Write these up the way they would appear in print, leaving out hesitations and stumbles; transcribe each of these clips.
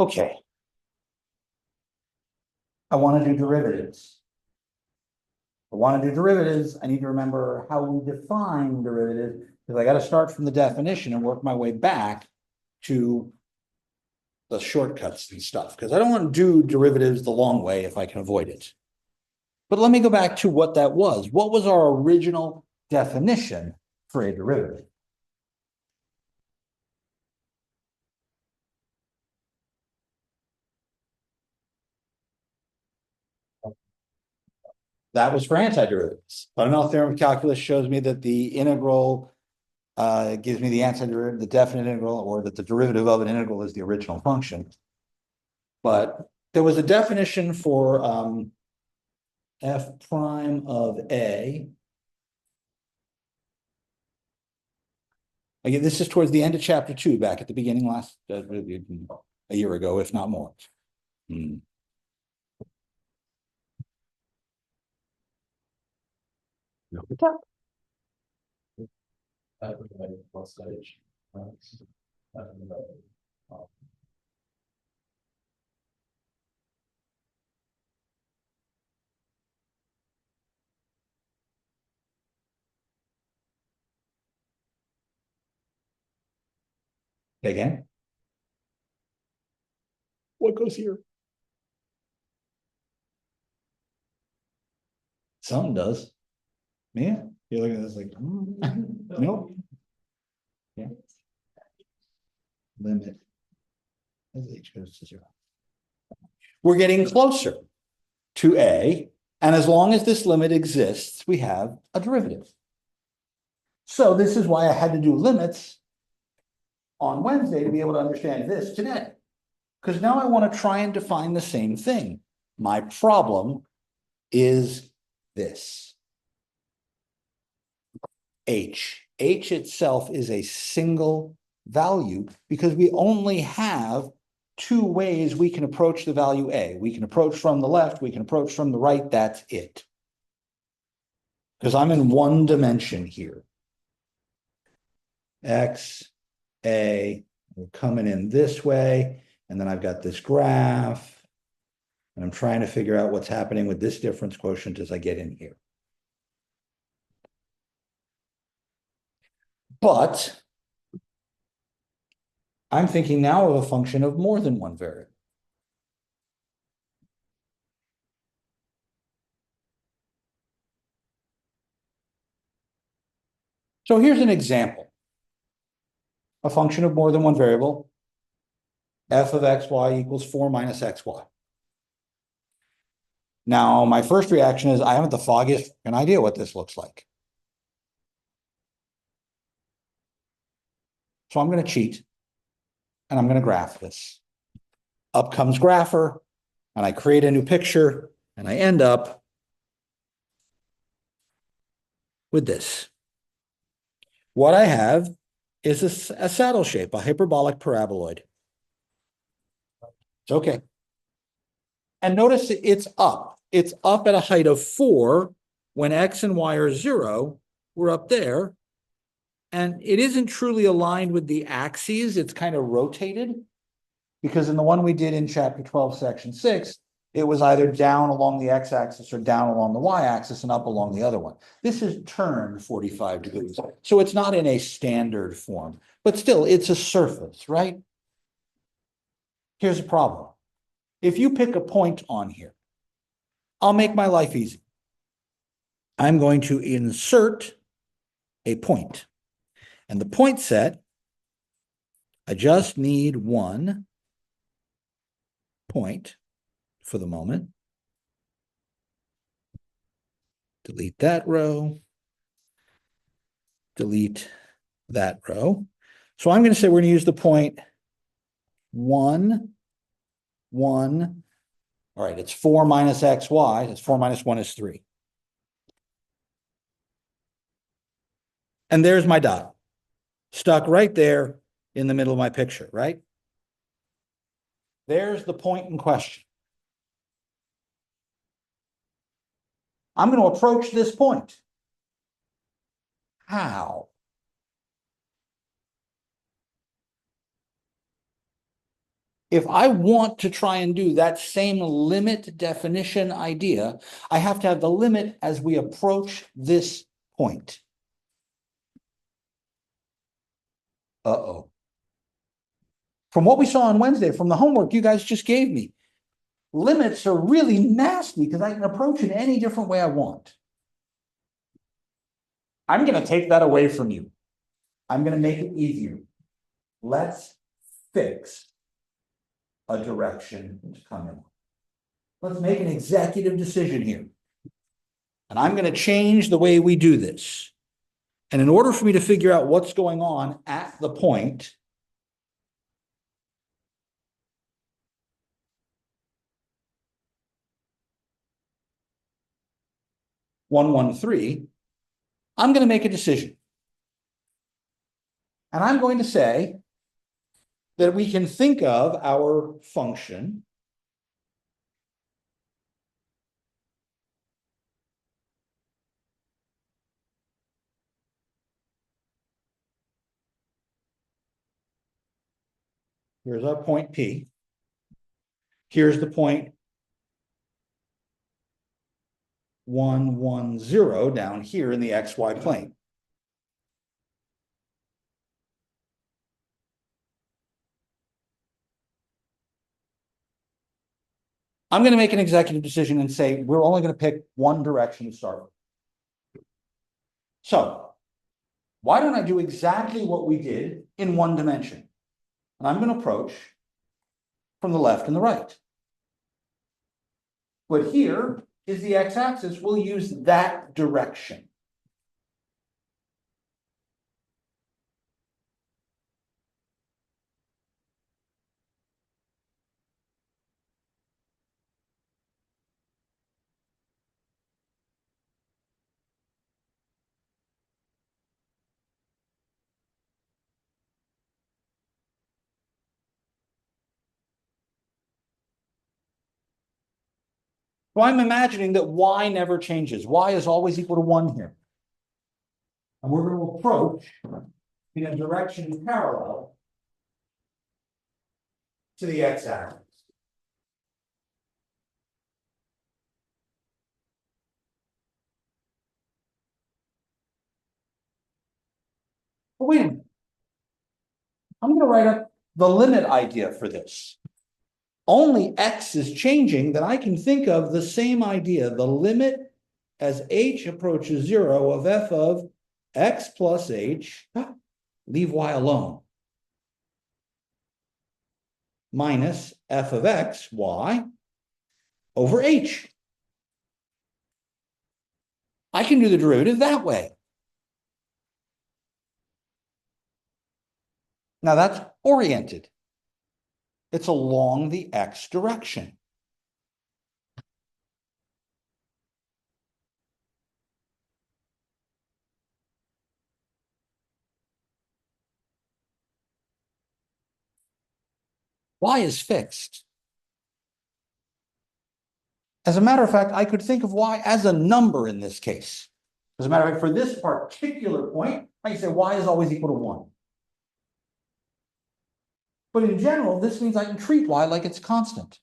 Okay. I want to do derivatives. I want to do derivatives. I need to remember how we define derivatives because I got to start from the definition and work my way back to the shortcuts and stuff because I don't want to do derivatives the long way if I can avoid it. But let me go back to what that was. What was our original definition for a derivative? That was for antiderivatives. Fundamental theorem of calculus shows me that the integral gives me the antiderivative, the definite integral, or that the derivative of an integral is the original function. But there was a definition for f prime of a. Again, this is towards the end of chapter 2, back at the beginning last a year ago, if not more. Again, what goes here? Something does. Yeah, you're looking at this like, nope. Yeah. Limit as h goes to 0. We're getting closer to a, and as long as this limit exists, we have a derivative. So this is why I had to do limits on Wednesday to be able to understand this today. Because now I want to try and define the same thing. My problem is this. H. H itself is a single value because we only have two ways we can approach the value A. We can approach from the left, we can approach from the right, that's it. Because I'm in one dimension here. X, A, we're coming in this way, and then I've got this graph, and I'm trying to figure out what's happening with this difference quotient as I get in here. But I'm thinking now of a function of more than one variable. So here's an example. A function of more than one variable, f of xy equals 4 minus xy. Now, my first reaction is I haven't the foggiest idea what this looks like. So I'm going to cheat, and I'm going to graph this. Up comes Grapher, and I create a new picture, and I end up with this. What I have is a saddle shape, a hyperbolic paraboloid. It's okay. And notice it's up. It's up at a height of 4 when x and y are 0. We're up there. And it isn't truly aligned with the axes. It's kind of rotated. Because in the one we did in chapter 12, section 6, it was either down along the x-axis or down along the y-axis and up along the other one. This is turned 45 degrees. So it's not in a standard form. But still, it's a surface, right? Here's a problem. If you pick a point on here, I'll make my life easy. I'm going to insert a point. And the point set, I just need one point for the moment. Delete that row. Delete that row. So I'm going to say we're going to use the point 1, 1. All right, it's 4 minus xy. That's 4 minus 1 is 3. And there's my dot. Stuck right there in the middle of my picture, right? There's the point in question. I'm going to approach this point. How? if I want to try and do that same limit definition idea, I have to have the limit as we approach this point. Uh-oh. From what we saw on Wednesday, from the homework you guys just gave me, limits are really nasty because I can approach it any different way I want. I'm going to take that away from you. I'm going to make it easier. Let's fix a direction to come in. Let's make an executive decision here. And I'm going to change the way we do this. And in order for me to figure out what's going on at the point, I'm going to make a decision. And I'm going to say that we can think of our function here's our point P. Here's the point 1, 1, 0 down here in the XY plane. I'm going to make an executive decision and say we're only going to pick one direction to start with. So why don't I do exactly what we did in one dimension? And I'm going to approach from the left and the right. But here is the x-axis. We'll use that direction. So I'm imagining that y never changes. Y is always equal to 1 here. And we're going to approach in a direction parallel to the x-axis. But wait a minute. I'm going to write up the limit idea for this. Only x is changing, then I can think of the same idea, the limit as h approaches 0 of f of x plus h, leave y alone, minus f of x, y, over h. I can do the derivative that way. Now that's oriented. It's along the x direction. Y is fixed. As a matter of fact, I could think of y as a number in this case. As a matter of fact, for this particular point, I can say y is always equal to 1. But in general, this means I can treat y like it's constant.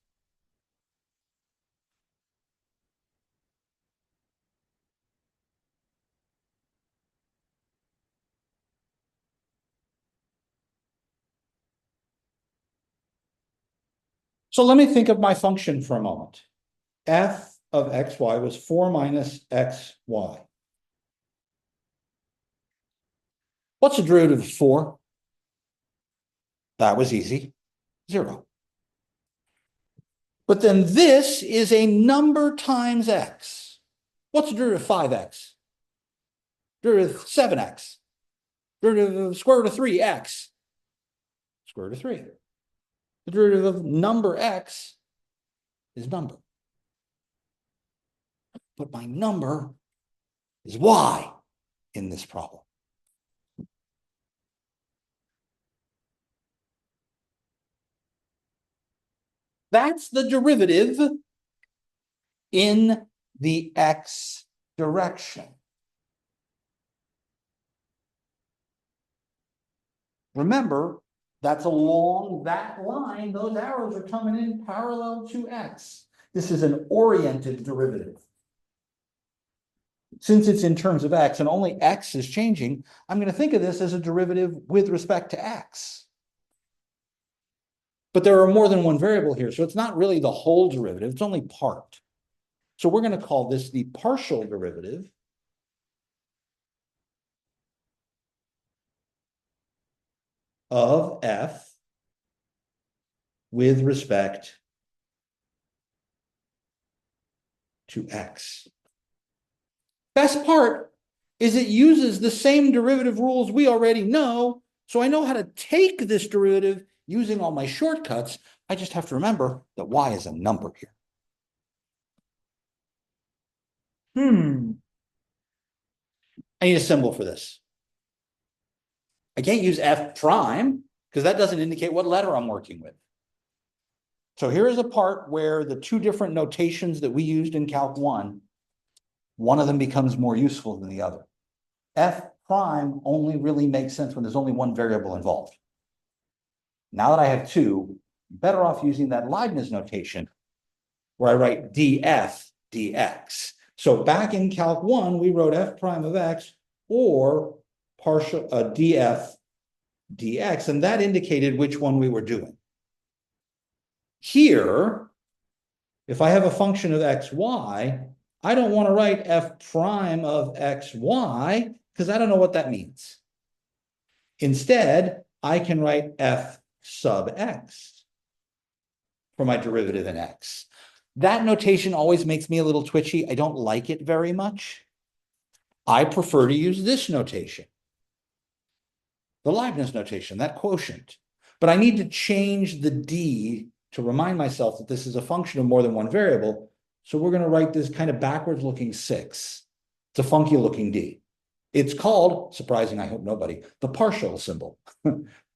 So let me think of my function for a moment. F of xy was 4 minus xy. What's the derivative of 4? That was easy. 0. But then this is a number times x. What's the derivative of 5x? Derivative of 7x. Derivative of square root of 3x. Square root of 3. The derivative of number x is number. But my number is y in this problem. That's the derivative in the x direction. Remember, That's along that line. Those arrows are coming in parallel to x. This is an oriented derivative. Since it's in terms of x and only x is changing, I'm going to think of this as a derivative with respect to x. But there are more than one variable here, so it's not really the whole derivative, it's only part. So we're going to call this the partial derivative of f with respect to x. Best part is it uses the same derivative rules we already know, so I know how to take this derivative using all my shortcuts. I just have to remember that y is a number here. I need a symbol for this. I can't use f prime because that doesn't indicate what letter I'm working with. So here is a part where the two different notations that we used in Calc 1, one of them becomes more useful than the other. F prime only really makes sense when there's only one variable involved. Now that I have two, I'm better off using that Leibniz notation where I write df dx. So back in Calc 1, we wrote f prime of x or partial df dx, and that indicated which one we were doing. Here, if I have a function of xy, I don't want to write f prime of xy because I don't know what that means. Instead, I can write f sub x for my derivative in x. That notation always makes me a little twitchy. I don't like it very much. I prefer to use this notation, the Leibniz notation, that quotient. But I need to change the d to remind myself that this is a function of more than one variable. So we're going to write this kind of backwards looking 6. It's a funky looking d. It's called, surprising, I hope nobody, the partial symbol.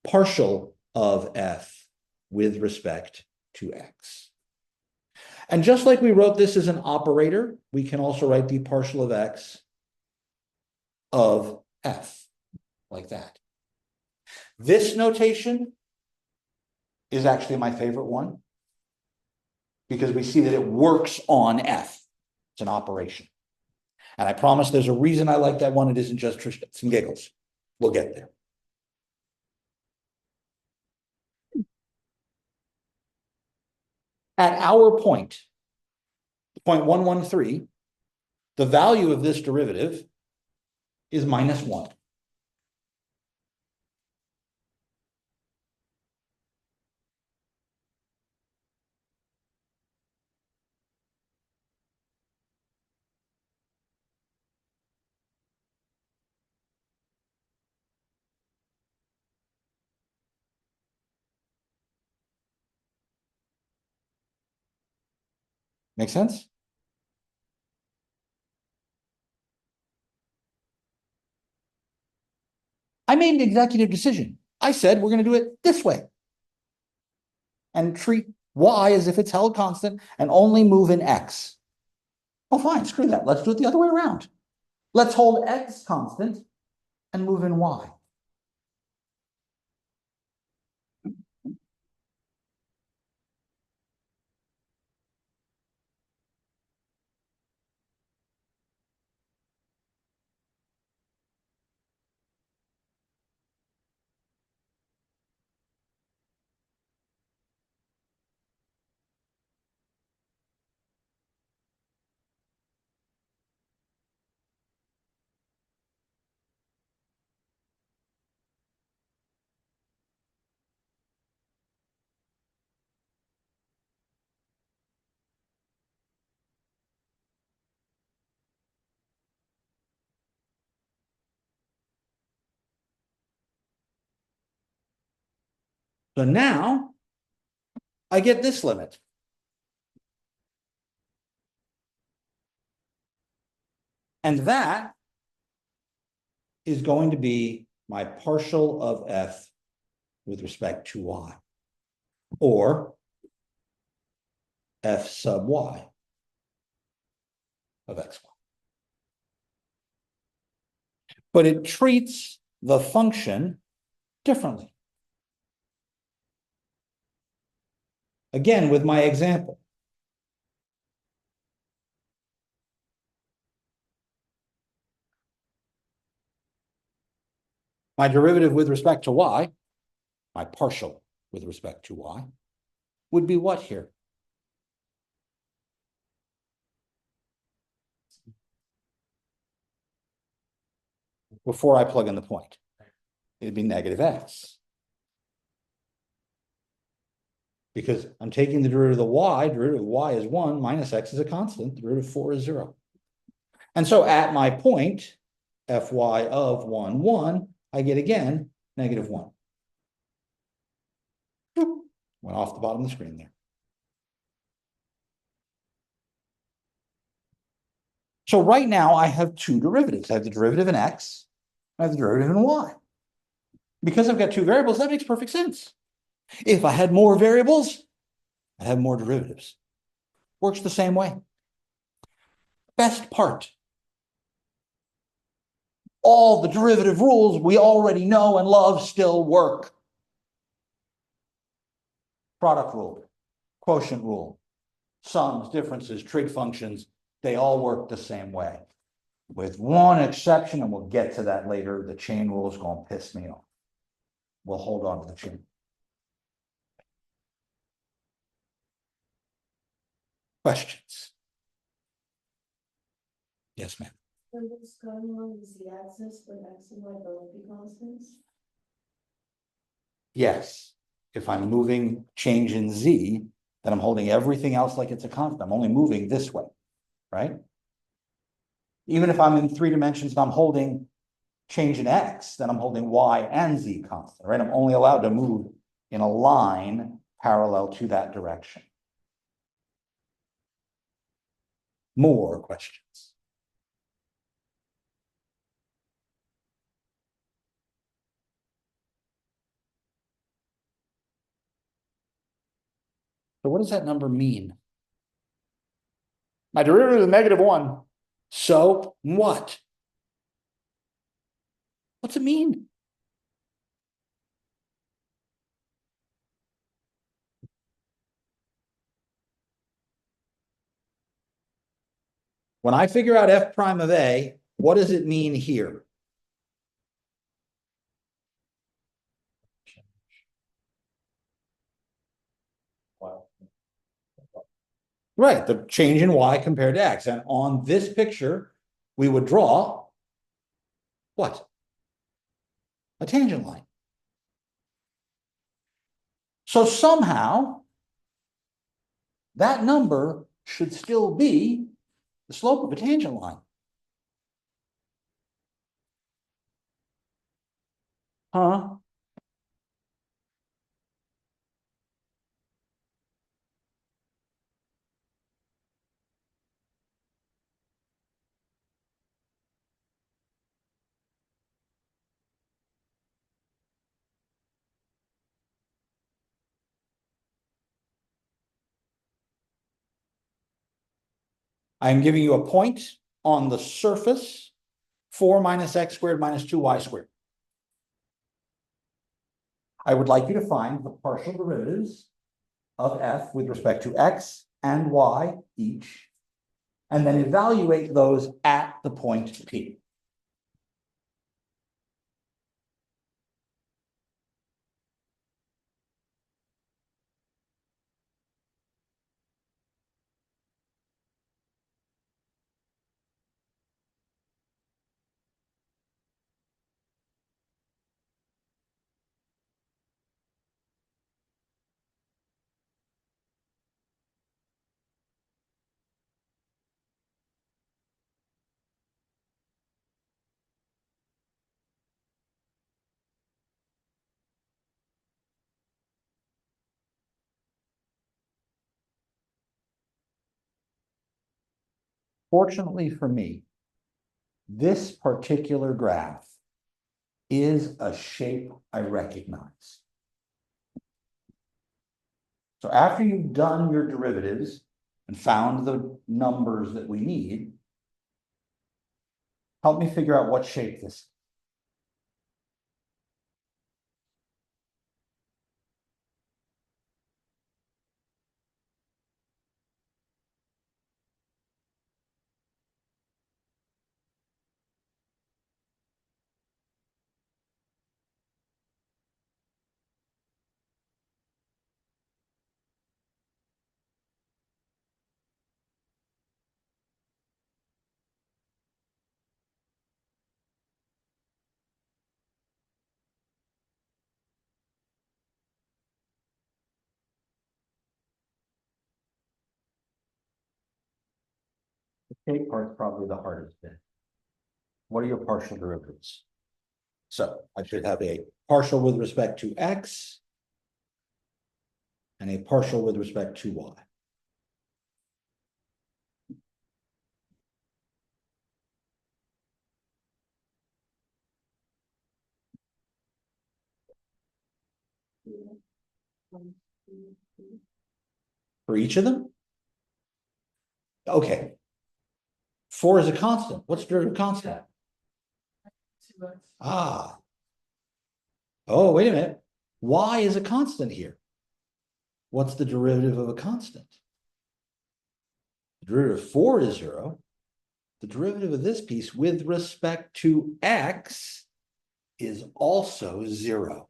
Partial of f with respect to x. And just like we wrote this as an operator, we can also write the partial of x of f, like that. This notation is actually my favorite one because we see that it works on f. It's an operation. And I promise there's a reason I like that one. It isn't just for shits and giggles. We'll get there. At our point 113, the value of this derivative is -1. Make sense? I made an executive decision. I said we're going to do it this way and treat y as if it's held constant and only move in x. Oh, fine, screw that. Let's do it the other way around. Let's hold x constant and move in y. So now I get this limit. And that is going to be my partial of f with respect to y, or f sub y of xy. But it treats the function differently. Again, with my example. My derivative with respect to y, my partial with respect to y, would be what here? Before I plug in the point, it'd be negative x. Because I'm taking the derivative of derivative of y is 1, minus x is a constant, derivative of 4 is 0. And so at my point, fy of 1, 1, I get again negative 1. Went off the bottom of the screen there. So right now I have two derivatives. I have the derivative in x, I have the derivative in y. Because I've got two variables, that makes perfect sense. If I had more variables, I'd have more derivatives. Works the same way. Best part. All the derivative rules we already know and love still work. Product rule, quotient rule, sums, differences, trig functions, they all work the same way. With one exception, and we'll get to that later, the chain rule is going to piss me off. We'll hold on to the chain. Questions? Yes, ma'am. So what's going on is the axis with x and y both be constants? Yes. If I'm moving change in z, then I'm holding everything else like it's a constant. I'm only moving this way, right? Even if I'm in 3 dimensions and I'm holding change in x, then I'm holding y and z constant, right? I'm only allowed to move in a line parallel to that direction. More questions? So what does that number mean? My derivative is negative 1. So what? What's it mean? When I figure out f prime of a, what does it mean here? Right, the change in y compared to x. And on this picture, we would draw what? A tangent line. So somehow, that number should still be the slope of a tangent line. Huh? I'm giving you a point on the surface, 4 minus x squared minus 2y squared. I would like you to find the partial derivatives of f with respect to x and y each, and then evaluate those at the point P. Fortunately for me, this particular graph is a shape I recognize. So after you've done your derivatives and found the numbers that we need, help me figure out what shape this is. shape part's probably the hardest bit. What are your partial derivatives? So I should have a partial with respect to x and a partial with respect to y. For each of them? Okay. 4 is a constant. What's derivative constant? Ah. Oh, wait a minute. Y is a constant here. What's the derivative of a constant? The derivative of 4 is 0. The derivative of this piece with respect to x is also 0.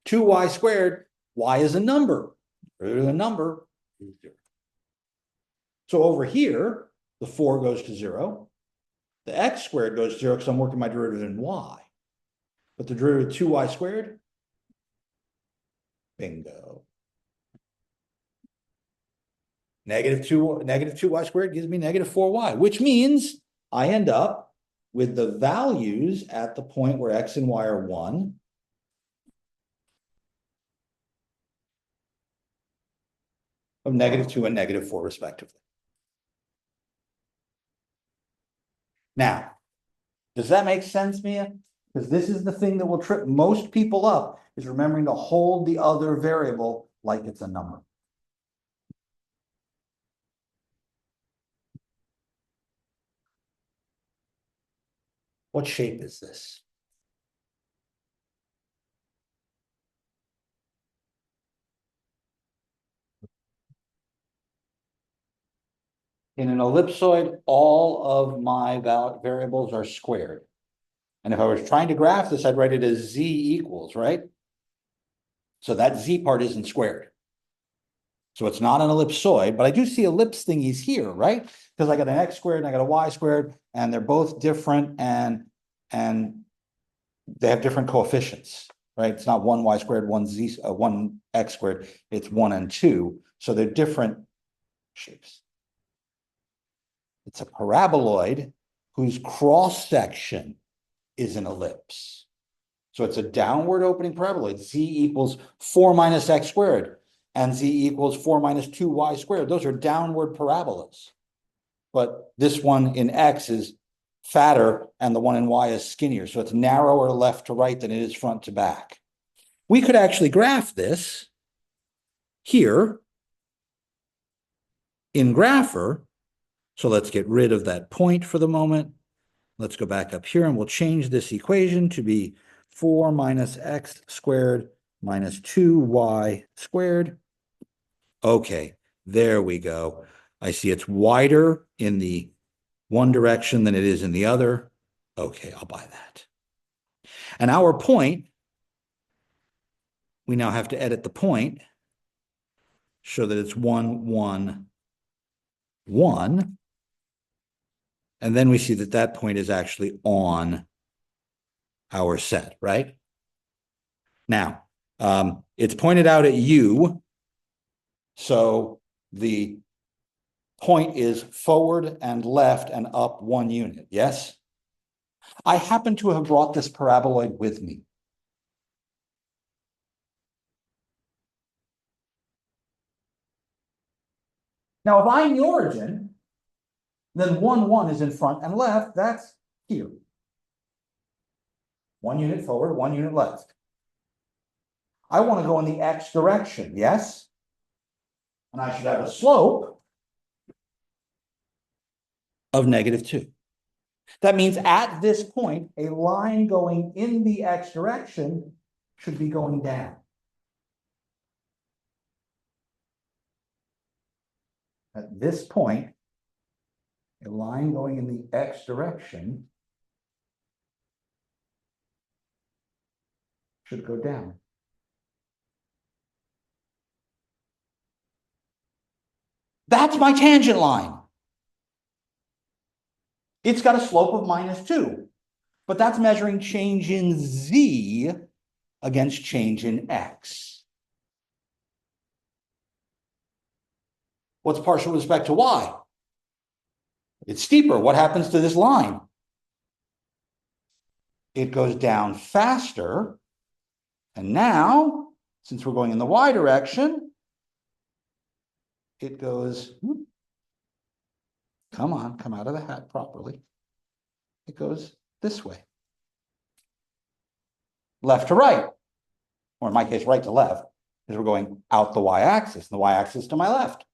2y squared, y is a number. Derivative of a number is 0. So over here, the 4 goes to 0. The x squared goes to 0 because I'm working my derivative in y. But the derivative of 2y squared, bingo. Negative 2y squared gives me negative 4y, which means I end up with the values at the point where x and y are 1. Of -2 and -4 respectively. Now, does that make sense, Mia? Because this is the thing that will trip most people up, is remembering to hold the other variable like it's a number. What shape is this? In an ellipsoid, all of my variables are squared. And if I was trying to graph this, I'd write it as z equals, right? So that z part isn't squared. So it's not an ellipsoid, but I do see ellipse thingies here, right? Because I got an x squared and I got a y squared, and they're both different and they have different coefficients, right? It's not 1y squared, 1 x squared. It's 1 and 2. So they're different shapes. It's a paraboloid whose cross section is an ellipse. So it's a downward opening paraboloid. Z equals 4 minus x squared, and z equals 4 minus 2y squared. Those are downward parabolas. But this one in x is fatter, and the one in y is skinnier. So it's narrower left to right than it is front to back. We could actually graph this here in Grapher. So let's get rid of that point for the moment. Let's go back up here and we'll change this equation to be 4 minus x squared minus 2y squared. Okay, there we go. I see it's wider in the one direction than it is in the other. Okay, I'll buy that. And our point, we now have to edit the point, show that it's 1, 1, 1. And then we see that that point is actually on our set, right? Now, it's pointed out at U, so the point is forward and left and up 1 unit, yes? I happen to have brought this paraboloid with me. Now, if I'm the origin, then 1, 1 is in front and left, that's here. 1 unit forward, 1 unit left. I want to go in the x direction, yes? And I should have a slope of -2. That means at this point, a line going in the x direction should be going down. At this point, a line going in the x direction should go down. That's my tangent line. It's got a slope of -2, but that's measuring change in z against change in x. What's partial with respect to y? It's steeper. What happens to this line? It goes down faster. And now, since we're going in the y direction, it goes, come on, come out of the hat properly. It goes this way. Left to right, or in my case, right to left, because we're going out the y-axis, and the y-axis to my left.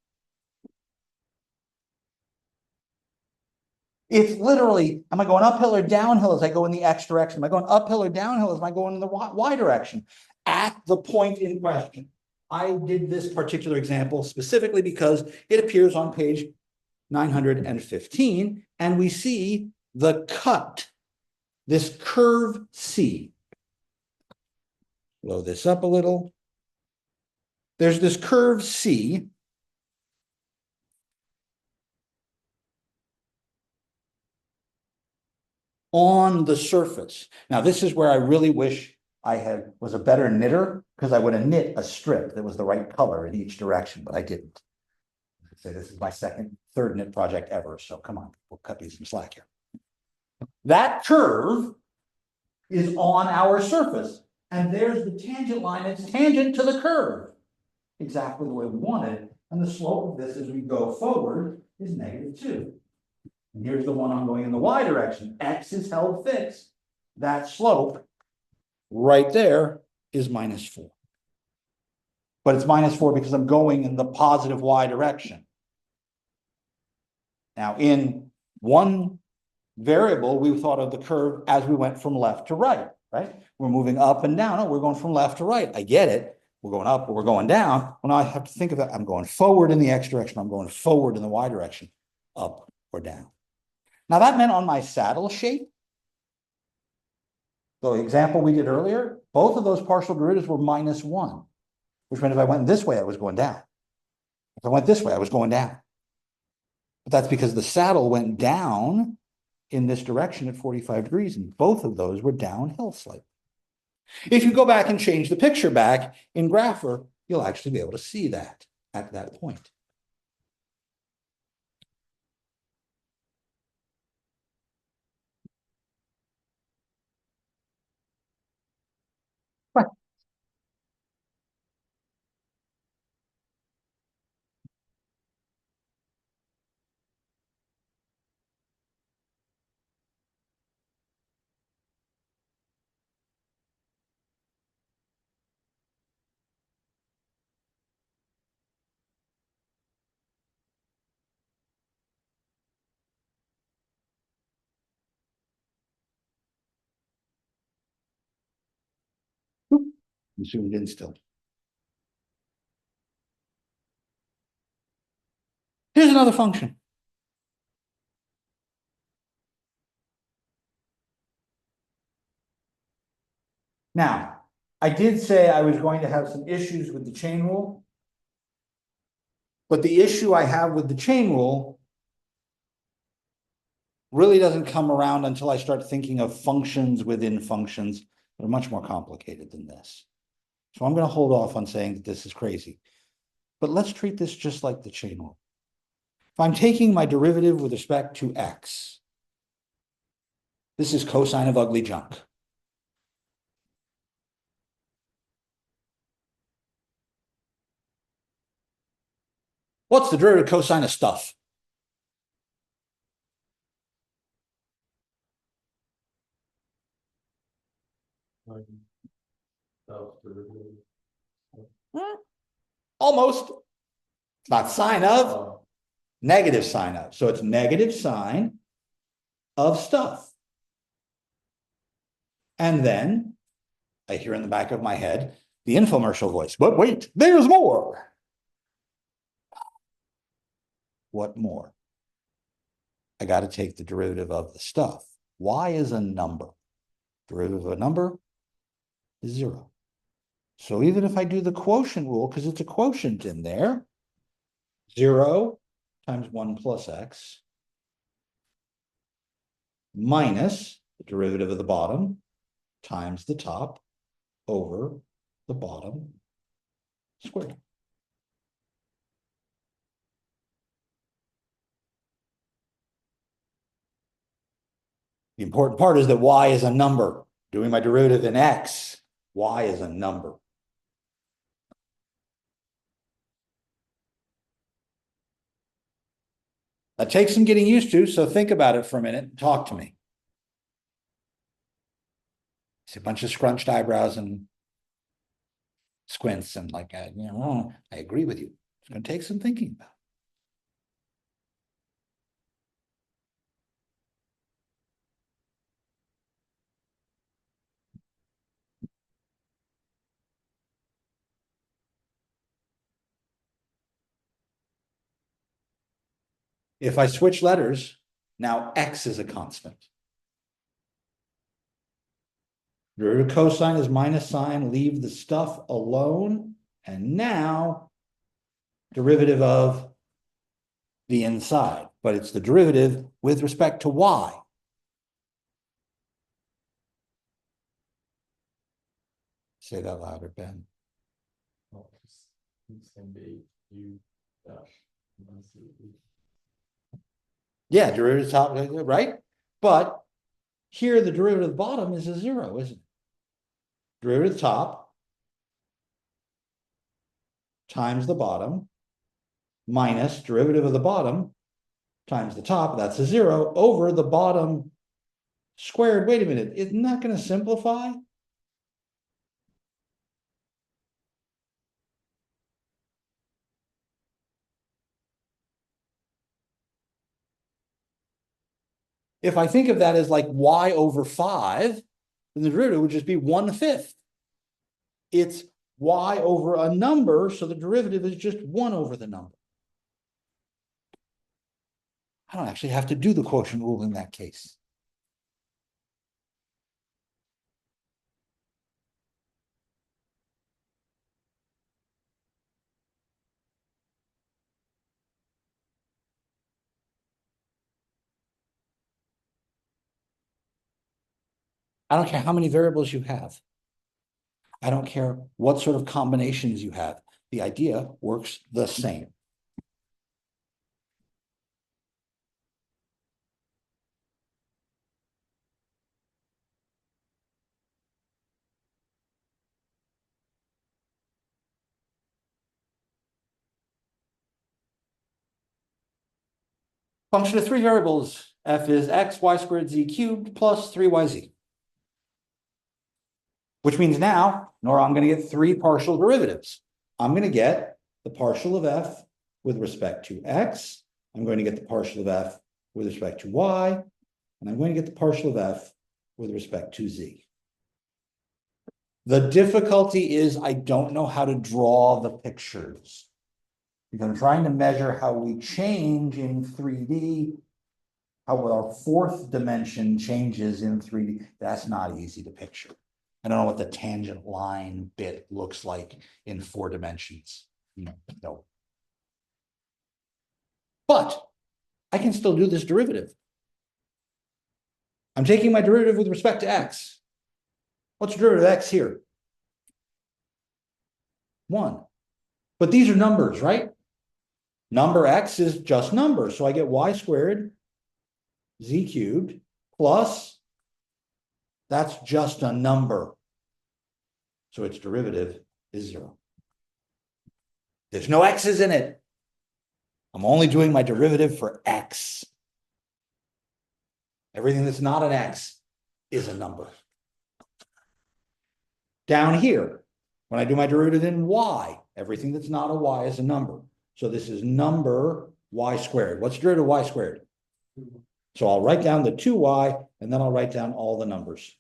It's literally, am I going uphill or downhill as I go in the x direction? Am I going uphill or downhill as I go in the y direction? At the point in question. I did this particular example specifically because it appears on page 915, and we see the cut, this curve C. Blow this up a little. There's this curve C. On the surface. Now, this is where I really wish I was a better knitter, because I would have knit a strip that was the right color in each direction, but I didn't. So this is my third knit project ever, so come on, we'll cut me some slack here. That curve is on our surface, and there's the tangent line that's tangent to the curve, exactly the way we want it, and the slope of this as we go forward is -2. And here's the one I'm going in the y direction. X is held fixed. That slope right there is -4. But it's -4 because I'm going in the positive y direction. Now, in one variable, we thought of the curve as we went from left to right, right? We're moving up and down. Oh, we're going from left to right. I get it. We're going up, but we're going down. Well, now I have to think of it. I'm going forward in the x direction. I'm going forward in the y direction, up or down. Now that meant on my saddle shape, the example we did earlier, both of those partial derivatives were -1, which meant if I went this way, I was going down. If I went this way, I was going down. But that's because the saddle went down in this direction at 45 degrees, and both of those were downhill slightly. If you go back and change the picture back in Grapher, you'll actually be able to see that at that point. Right. You zoomed in still. Here's another function. Now, I did say I was going to have some issues with the chain rule, but the issue I have with the chain rule really doesn't come around until I start thinking of functions within functions that are much more complicated than this. So I'm going to hold off on saying that this is crazy, but let's treat this just like the chain rule. If I'm taking my derivative with respect to x, this is cosine of ugly junk. What's the derivative cosine of stuff? Almost. It's not sine of, negative sine of. So it's negative sine of stuff. And then I hear in the back of my head the infomercial voice, but wait, there's more. What more? I got to take the derivative of the stuff. Y is a number. Derivative of a number is 0. So even if I do the quotient rule, because it's a quotient in there, 0 times 1 plus x minus the derivative of the bottom times the top over the bottom squared. The important part is that y is a number. Doing my derivative in x, y is a number. That takes some getting used to, so think about it for a minute and talk to me. It's a bunch of scrunched eyebrows and squints and like, I agree with you. It's going to take some thinking about. If I switch letters, now x is a constant. Derivative cosine is minus sine, leave the stuff alone. And now, derivative of the inside, but it's the derivative with respect to y. Say that louder, Ben. Yeah, derivative top, right? But here the derivative of the bottom is a zero, isn't it? Derivative top times the bottom minus derivative of the bottom times the top, that's a zero, over the bottom squared. Wait a minute, isn't that going to simplify? If I think of that as like y over 5, then the derivative would just be 1/5. It's y over a number, so the derivative is just 1 over the number. I don't actually have to do the quotient rule in that case. I don't care how many variables you have. I don't care what sort of combinations you have. The idea works the same. Function of 3 variables. F is x, y squared, z cubed plus 3yz. Which means now, Nora, I'm going to get 3 partial derivatives. I'm going to get the partial of f with respect to x. I'm going to get the partial of f with respect to y. And I'm going to get the partial of f with respect to z. The difficulty is I don't know how to draw the pictures. Because I'm trying to measure how we change in 3D, how our 4th dimension changes in 3D. That's not easy to picture. I don't know what the tangent line bit looks like in 4 dimensions. No. But I can still do this derivative. I'm taking my derivative with respect to x. What's the derivative of x here? 1. But these are numbers, right? Number x is just numbers. So I get y squared z cubed plus, that's just a number. So its derivative is 0. There's no x's in it. I'm only doing my derivative for x. Everything that's not an x is a number. Down here, when I do my derivative in y, everything that's not a y is a number. So this is number y squared. What's the derivative of y squared? So I'll write down the 2y, and then I'll write down all the numbers.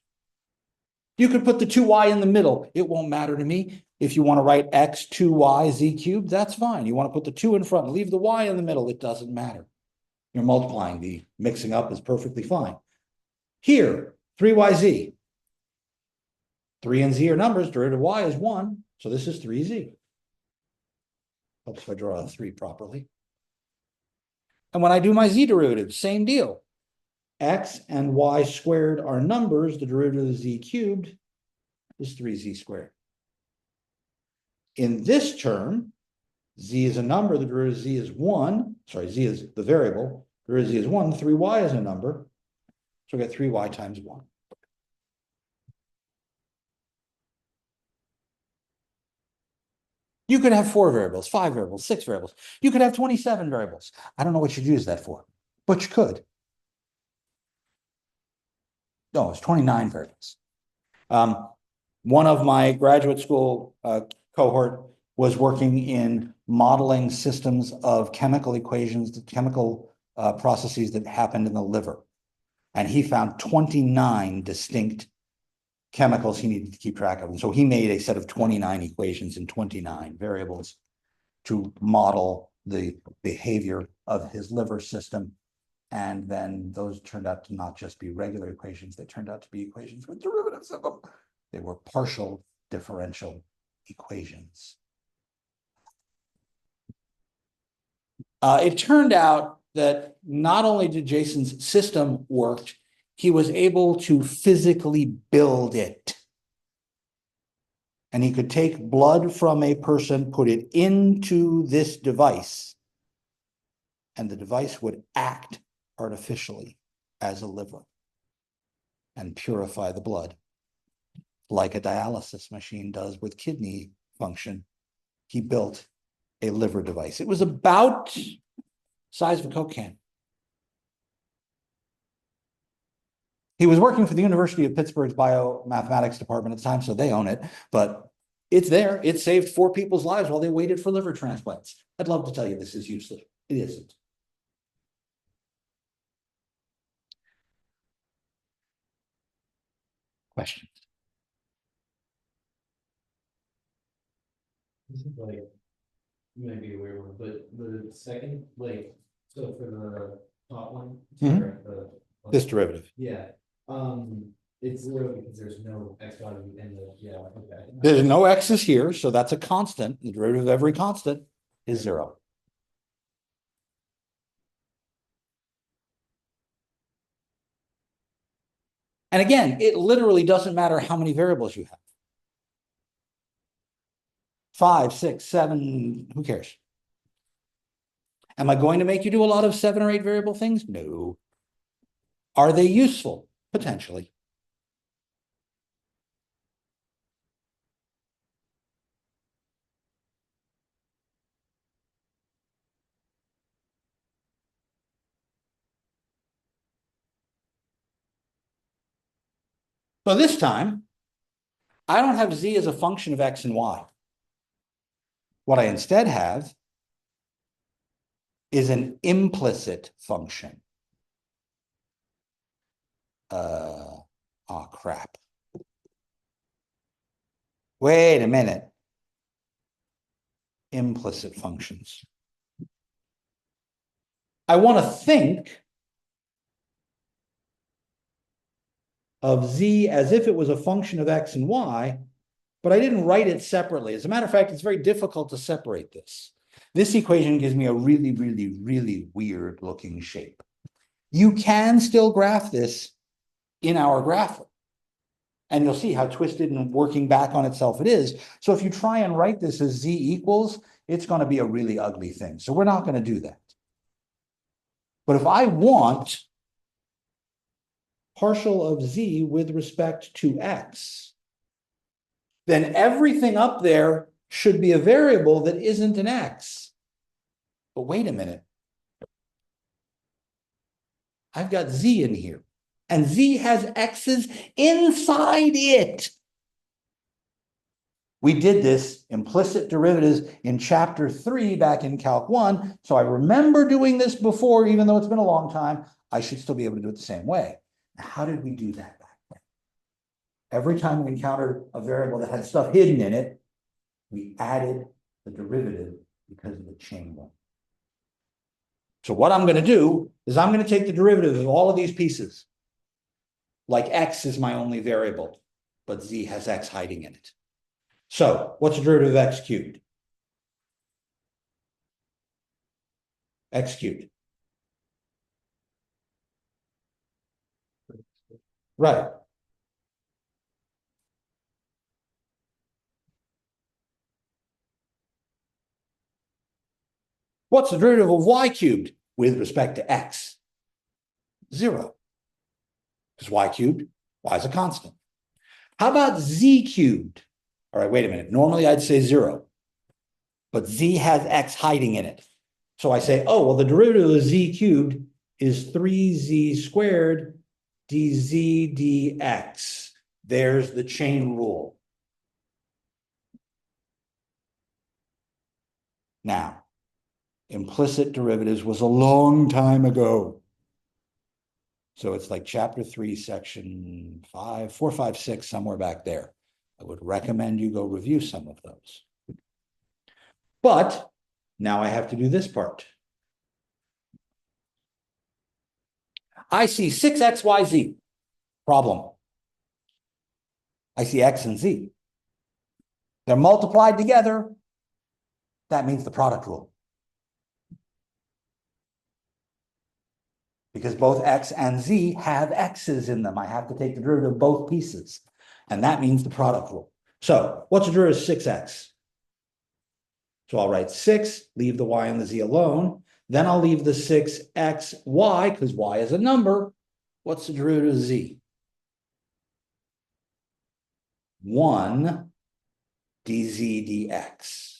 You could put the 2y in the middle. It won't matter to me. If you want to write x 2y z cubed, that's fine. You want to put the 2 in front and leave the y in the middle, it doesn't matter. You're multiplying. The mixing up is perfectly fine. Here, 3yz. 3 and z are numbers. Derivative of y is 1. So this is 3z. Helps if I draw a 3 properly. And when I do my z derivative, same deal. X and y squared are numbers. The derivative of z cubed is 3z squared. In this term, z is a number. The derivative of z is 1. Sorry, z is the variable. The derivative of z is 1. 3y is a number. So we get 3y times 1. You could have 4 variables, 5 variables, 6 variables. You could have 27 variables. I don't know what you'd use that for, but you could. No, it's 29 variables. One of my graduate school cohort was working in modeling systems of chemical equations, chemical processes that happened in the liver. And he found 29 distinct chemicals he needed to keep track of. And so he made a set of 29 equations in 29 variables to model the behavior of his liver system. And then those turned out to not just be regular equations, they turned out to be equations with derivatives of them. They were partial differential equations. It turned out that not only did Jason's system work, he was able to physically build it. And he could take blood from a person, put it into this device, and the device would act artificially as a liver and purify the blood like a dialysis machine does with kidney function. He built a liver device. It was about size of a Coke can. He was working for the University of Pittsburgh's biomathematics department at the time, so they own it, but it's there. It saved 4 people's lives while they waited for liver transplants. I'd love to tell you this is useless. It isn't. Questions? This is like, you might be aware of, but the second, like, so for the top one, Mhm. sorry, This derivative. yeah, it's zero because there's no x value in the, yeah, okay. There's no x's here, so that's a constant. The derivative of every constant is 0. And again, it literally doesn't matter how many variables you have. 5, 6, 7, who cares? Am I going to make you do a lot of 7 or 8 variable things? No. Are they useful? Potentially. So this time, I don't have z as a function of x and y. What I instead have is an implicit function. Oh, crap. Wait a minute. Implicit functions. I want to think of z as if it was a function of x and y, but I didn't write it separately. As a matter of fact, it's very difficult to separate this. This equation gives me a really, really, really weird looking shape. You can still graph this in our grapher, and you'll see how twisted and working back on itself it is. So if you try and write this as z equals, it's going to be a really ugly thing. So we're not going to do that. But if I want partial of z with respect to x, then everything up there should be a variable that isn't an x. But wait a minute. I've got z in here, and z has x's inside it. We did this implicit derivatives in chapter 3 back in Calc 1, so I remember doing this before, even though it's been a long time. I should still be able to do it the same way. How did we do that back then? Every time we encountered a variable that had stuff hidden in it, we added the derivative because of the chain rule. So what I'm going to do is I'm going to take the derivative of all of these pieces. Like x is my only variable, but z has x hiding in it. So what's the derivative of x cubed? X cubed. Right. What's the derivative of y cubed with respect to x? 0. Because y cubed, y is a constant. How about z cubed? All right, wait a minute. Normally I'd say 0, but z has x hiding in it. So I say, oh, well, the derivative of z cubed is 3z squared dz dx. There's the chain rule. Now, implicit derivatives was a long time ago. So it's like chapter 3, section 5, 4, 5, 6, somewhere back there. I would recommend you go review some of those. But now I have to do this part. I see 6xyz. Problem. I see x and z. They're multiplied together. That means the product rule. Because both x and z have x's in them. I have to take the derivative of both pieces. And that means the product rule. So what's the derivative of 6x? So I'll write 6, leave the y and the z alone. Then I'll leave the 6xy, because y is a number. What's the derivative of z? 1 dz dx.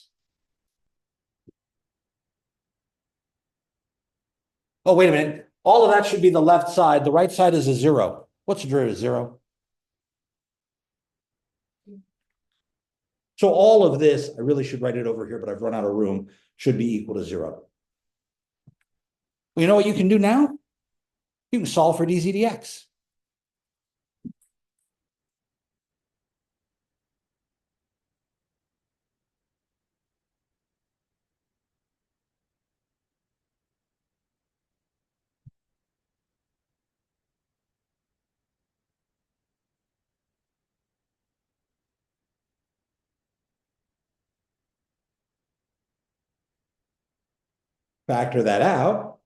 Oh, wait a minute. All of that should be the left side. The right side is a 0. What's the derivative of 0? So all of this, I really should write it over here, but I've run out of room, should be equal to 0. Well, you know what you can do now? You can solve for dz dx. Factor that out.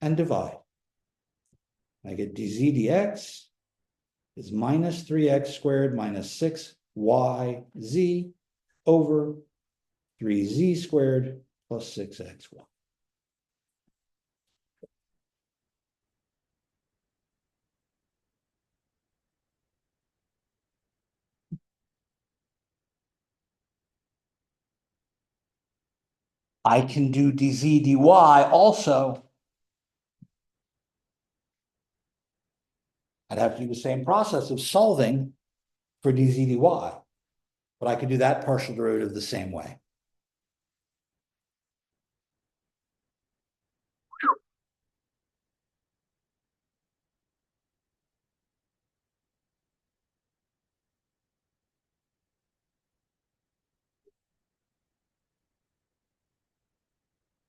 And divide. I get dz dx is minus 3x squared minus 6yz over 3z squared plus 6xy. I can do dz dy also. I'd have to do the same process of solving for dz dy, but I could do that partial derivative the same way.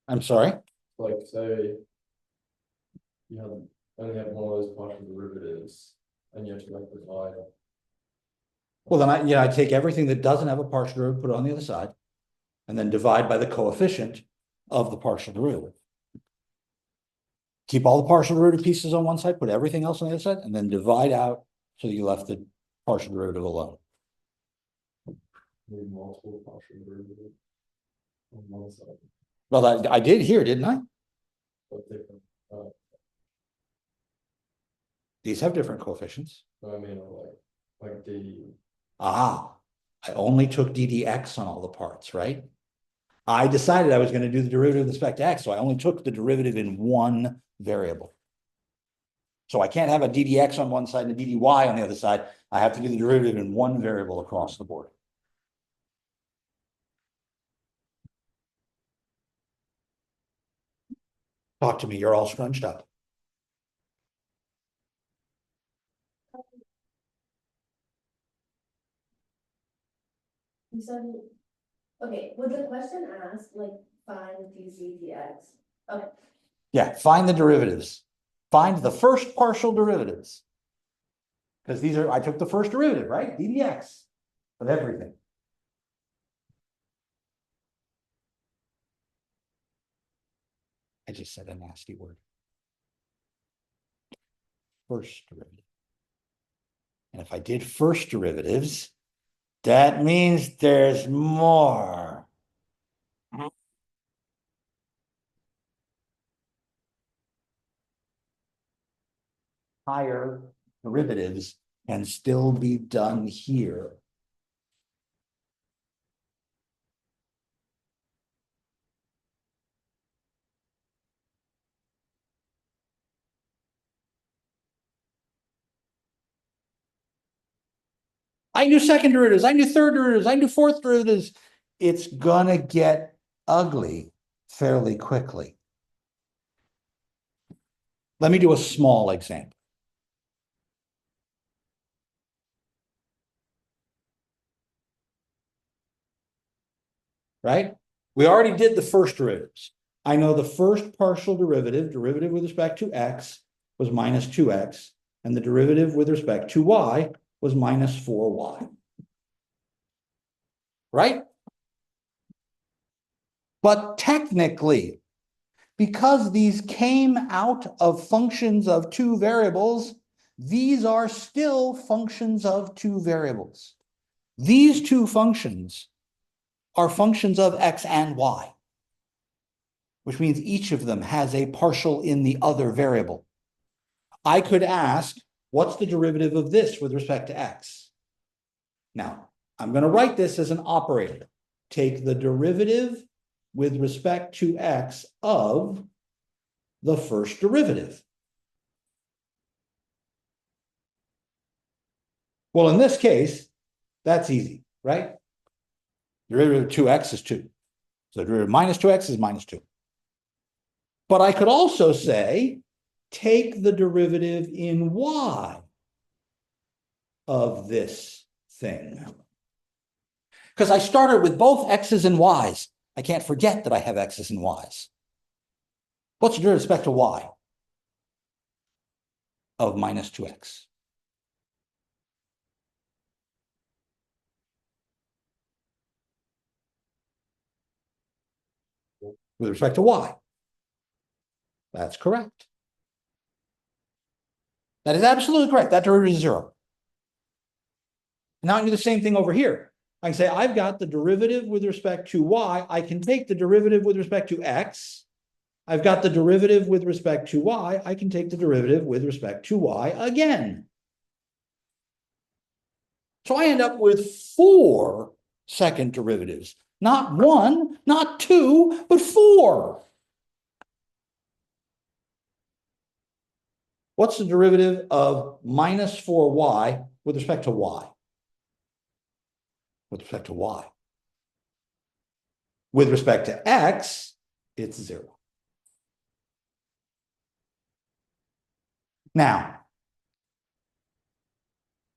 I'm sorry? Like, say, you have, only have one of those partial derivatives, and you have to like divide. Well, then I take everything that doesn't have a partial derivative, put it on the other side, and then divide by the coefficient of the partial derivative. Keep all the partial derivative pieces on one side, put everything else on the other side, and then divide out so that you left the partial derivative alone. Need multiple partial derivatives on one side, Well, I did here, didn't I? but different, These have different coefficients. I mean, like the, I only took ddx on all the parts, right? I decided I was going to do the derivative with respect to x, so I only took the derivative in one variable. So I can't have a ddx on one side and a ddy on the other side. I have to do the derivative in one variable across the board. Talk to me, you're all scrunched up. You said, okay, would the question ask, like, find dz dx? Okay, Yeah, find the derivatives. Find the first partial derivatives. Because these are, I took the first derivative, right? ddx of everything. I just said a nasty word. First derivative. And if I did first derivatives, That means there's more. Higher derivatives can still be done here. I knew second derivatives, I knew third derivatives, I knew fourth derivatives. It's gonna get ugly fairly quickly. Let me do a small example. Right? We already did the first derivatives. I know the first partial derivative with respect to x, was minus 2x, and the derivative with respect to y was minus 4y. Right? But technically, because these came out of functions of two variables, these are still functions of two variables. These two functions are functions of x and y, which means each of them has a partial in the other variable. I could ask, what's the derivative of this with respect to x? Now, I'm going to write this as an operator. Take the derivative with respect to x of the first derivative. Well, in this case, that's easy, right? Derivative of 2x is 2. So the derivative of minus 2x is minus 2. But I could also say, take the derivative in y of this thing. Because I started with both x's and y's. I can't forget that I have x's and y's. What's the derivative with respect to y of minus 2x? With respect to y. That's correct. That is absolutely correct. That derivative is 0. Now I can do the same thing over here. I can say I've got the derivative with respect to y. I can take the derivative with respect to x. I've got the derivative with respect to y. I can take the derivative with respect to y again. So I end up with 4 second derivatives. Not 1, not 2, but 4. What's the derivative of minus 4y with respect to y? With respect to y. With respect to x, it's 0. Now,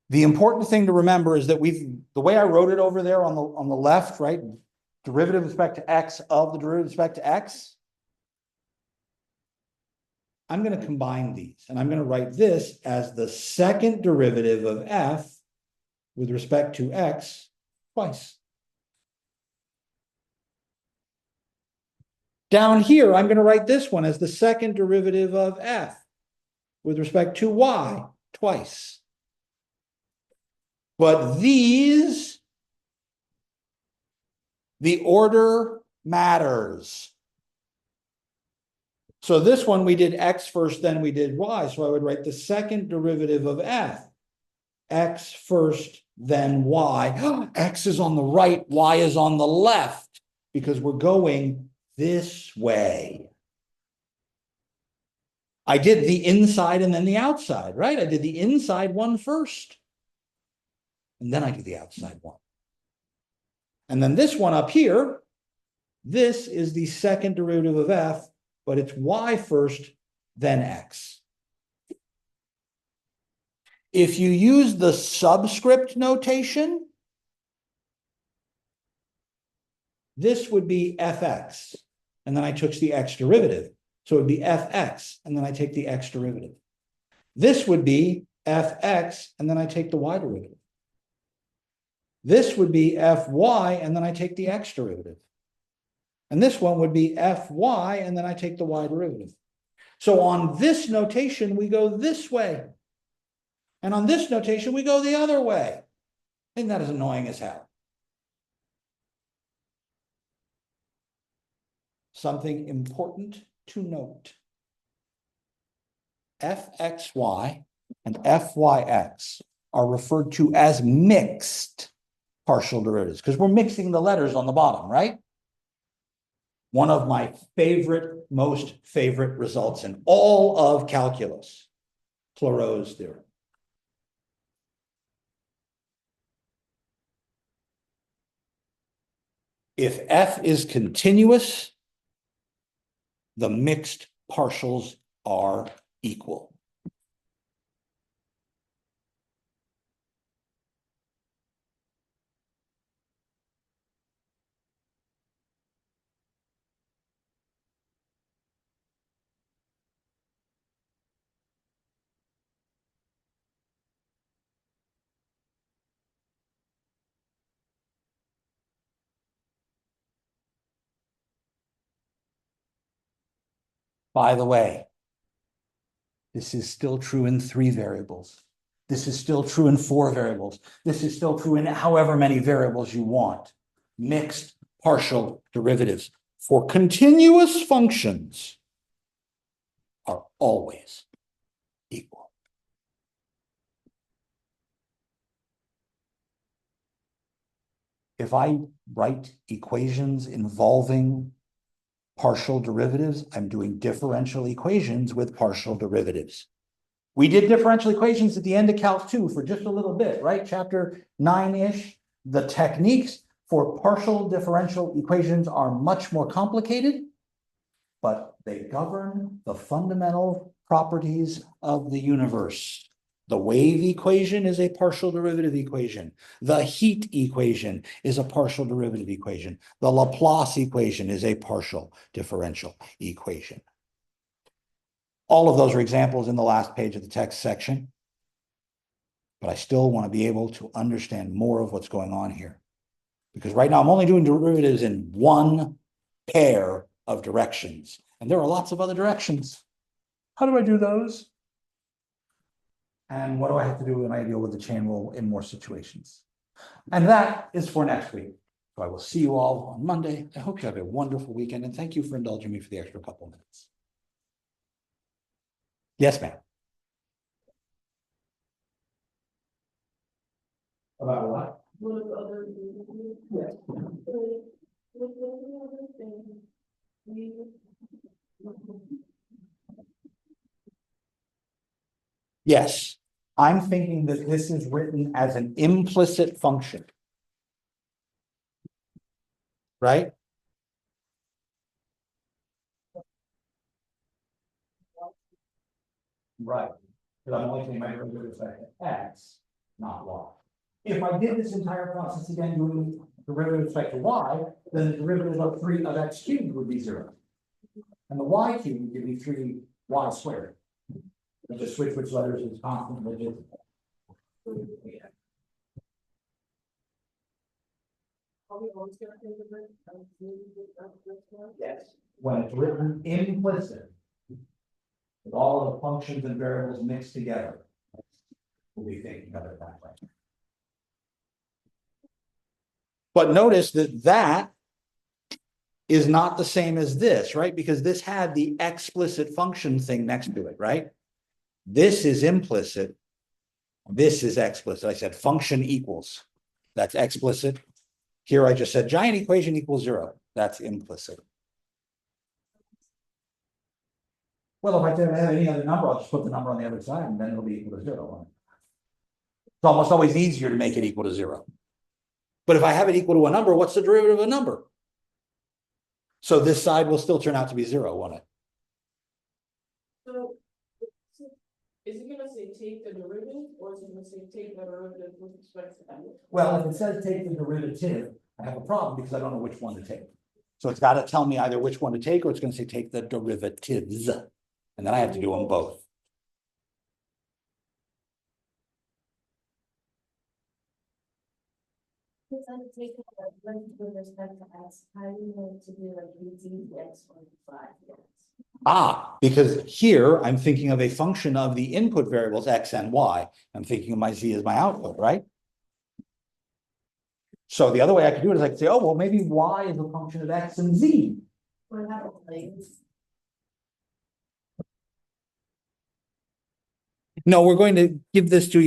the important thing to remember is that the way I wrote it over there on the left, right? Derivative with respect to x of the derivative with respect to x. I'm going to combine these, and I'm going to write this as the second derivative of f with respect to x twice. Down here, I'm going to write this one as the second derivative of f with respect to y twice. But these, the order matters. So this one, we did x first, then we did y. So I would write the second derivative of f. X first, then y. X is on the right, y is on the left, because we're going this way. I did the inside and then the outside, right? I did the inside one first. And then I do the outside one. And then this one up here, this is the second derivative of f, but it's y first, then x. If you use the subscript notation, this would be fx, and then I took the x derivative. So it would be fx, and then I take the x derivative. This would be fx, and then I take the y derivative. This would be fy, and then I take the x derivative. And this one would be fy, and then I take the y derivative. So on this notation, we go this way. And on this notation, we go the other way. Isn't that as annoying as hell? Something important to note. Fxy and fyx are referred to as mixed partial derivatives because we're mixing the letters on the bottom, right? One of my most favorite results in all of calculus, Clairaut's theorem. If f is continuous, the mixed partials are equal. By the way, this is still true in 3 variables. This is still true in 4 variables. This is still true in however many variables you want. Mixed partial derivatives for continuous functions are always equal. If I write equations involving partial derivatives, I'm doing differential equations with partial derivatives. We did differential equations at the end of Calc 2 for just a little bit, right? Chapter 9-ish. The techniques for partial differential equations are much more complicated, but they govern the fundamental properties of the universe. The wave equation is a partial derivative equation. The heat equation is a partial derivative equation. The Laplace equation is a partial differential equation. All of those are examples in the last page of the text section. But I still want to be able to understand more of what's going on here. Because right now I'm only doing derivatives in one pair of directions. And there are lots of other directions. How do I do those? And what do I have to do when I deal with the chain rule in more situations? And that is for next week. So I will see you all on Monday. I hope you have a wonderful weekend. And thank you for indulging me for the extra couple minutes. Yes, ma'am. About what? One of the other. Yes. What was the other thing? Yes, I'm thinking that this is written as an implicit function. Right? Right. Because I'm only taking my derivative with respect to x, not y. If I did this entire process again doing derivative with respect to y, then the derivative of 3 of x cubed would be 0. And the y cubed would give me 3y squared. And just switch which letters is constant, which is. Yes, when it's written implicit, with all of the functions and variables mixed together, we'll be thinking of it that way. But notice that that is not the same as this, right? Because this had the explicit function thing next to it, right? This is implicit. This is explicit. I said function equals. That's explicit. Here I just said giant equation equals 0. That's implicit. Well, if I didn't have any other number, I'll just put the number on the other side and then it'll be equal to 0. It's almost always easier to make it equal to 0. But if I have it equal to a number, what's the derivative of a number? So this side will still turn out to be 0, won't it? So, is it gonna say take the derivative, or is it gonna say take the derivative with respect to that? Well, if it says take the derivative, I have a problem because I don't know which one to take. So it's got to tell me either which one to take, or it's going to say take the derivatives. And then I have to do them both. Since I'm taking with respect to x, how do you want to do like x or 5x? Because here I'm thinking of a function of the input variables x and y. I'm thinking of my z as my output, right? So the other way I could do it is I could say, oh, well, maybe y is a function of x and z. What happened, like, No, we're going to give this to you